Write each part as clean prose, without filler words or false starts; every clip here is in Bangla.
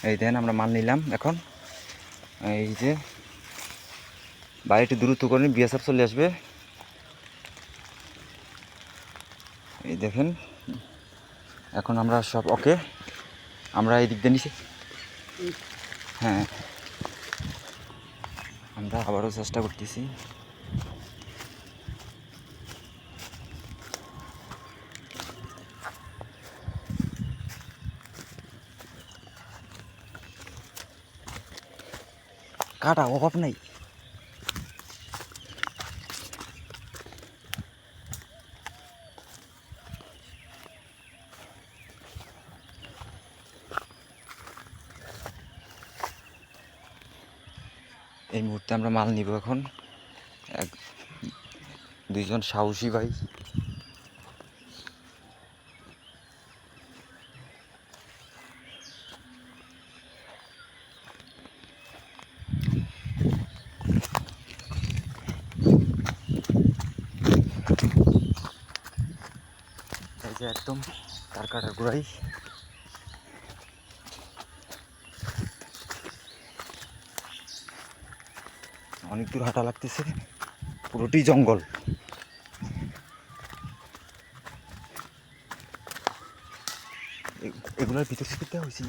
এই দেন আমরা মাল নিলাম এখন। এই যে বাড়িটি দ্রুত করে বিএসএফ চলে আসবে। এই দেখেন এখন আমরা সব ওকে, আমরা এই দিক দিয়ে নিছি। হ্যাঁ, আমরা আবারও চেষ্টা করতেছি। কাটা অভাব নাই। এই মুহূর্তে আমরা মাল নিব এখন। দুইজন সাহসী ভাই। এই যে একদম তার কাটার গোড়াই। অনেক দূর হাঁটা লাগতেছে, পুরোটি জঙ্গল। এগুলোর ভিতর থেকে দেওয়া হয়েছে।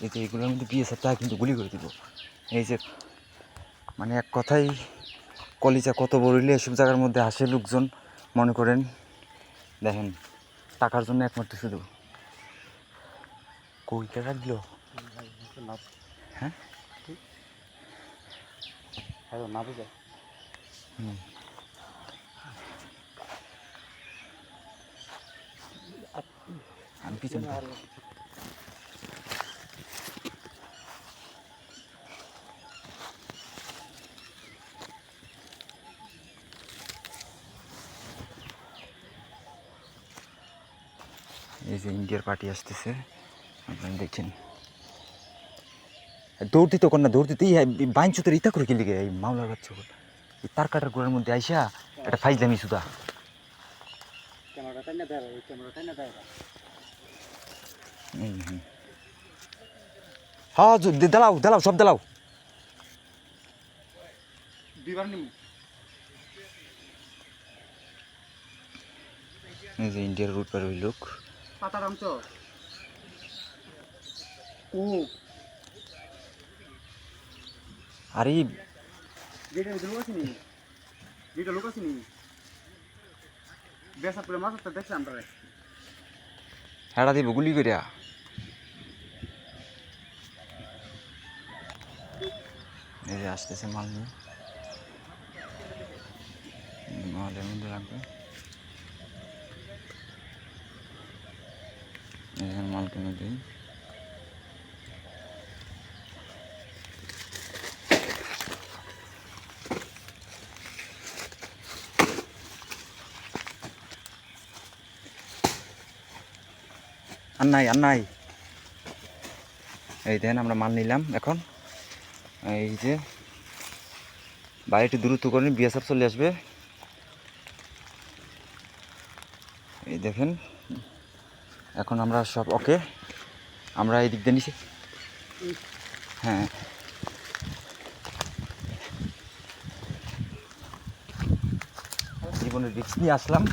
এই যে এগুলোর মধ্যে বিএসএফ তা কিন্তু গুলি করে দিব। এই যে মানে এক কথাই কলিজা কত বড়ইলে এসব জায়গার মধ্যে আসে লোকজন, মনে করেন দেখেন টাকার জন্য একমাত্র শুধু। কইটা রাখলো হ্যাঁ না বুঝে। আমি পিছনে এই যে ইন্ডিয়ার পার্টি আসতেছে, আপনারা দেখছেন। দৌড় দিতে কর না, দৌড় দিতে বাইঞ্চু তোর ইতা করে কি লিগে এই মামলার বাচ্চা এই তার কাটার গোড়ার মধ্যে আইসা এটা ফাইজলামি সুদা। হ্যাঁ দেলাও দেলাও সব দেলাও। এই যে ইন্ডিয়ার রুট পার ওই লোক আরে হেড়া দিব গুলি করিয়া। এই যে আসতেছে মাল নিয়ে, মালের মধ্যে রাখবে। এখানে মাল কিনে দিই। আর নাই এই দেন আমরা মাল নিলাম এখন। এই যে বাড়িটি দ্রুত করে বিএসএফ চলে আসবে। এই দেখেন এখন আমরা সব ওকে, আমরা এই দিক দিয়ে নিছি। হ্যাঁ, জীবনের রিস্ক নিয়ে আসলাম।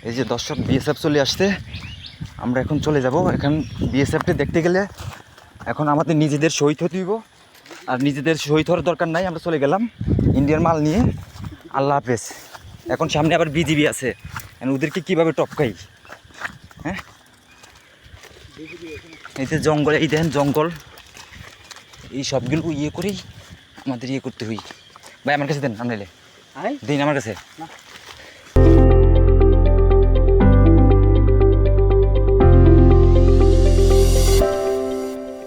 এই যে দর্শক বিএসএফ চলে আসছে, আমরা এখন চলে যাব। এখন বিএসএফকে দেখতে গেলে এখন আমাদের নিজেদের শহীদ হতে দিব, আর নিজেদের শহীদ হওয়ার দরকার নাই। আমরা চলে গেলাম ইন্ডিয়ার মাল নিয়ে। আল্লাহ হাফেজ। এখন সামনে আবার বিজিবি আছে, ওদেরকে কীভাবে টপকাই। হ্যাঁ, এই যে জঙ্গল, এই দেখেন জঙ্গল, এই সবগুলো ইয়ে করেই আমাদের ইয়ে করতে হই। ভাই আমার কাছে দেন, আনাইলে দিন আমার কাছে।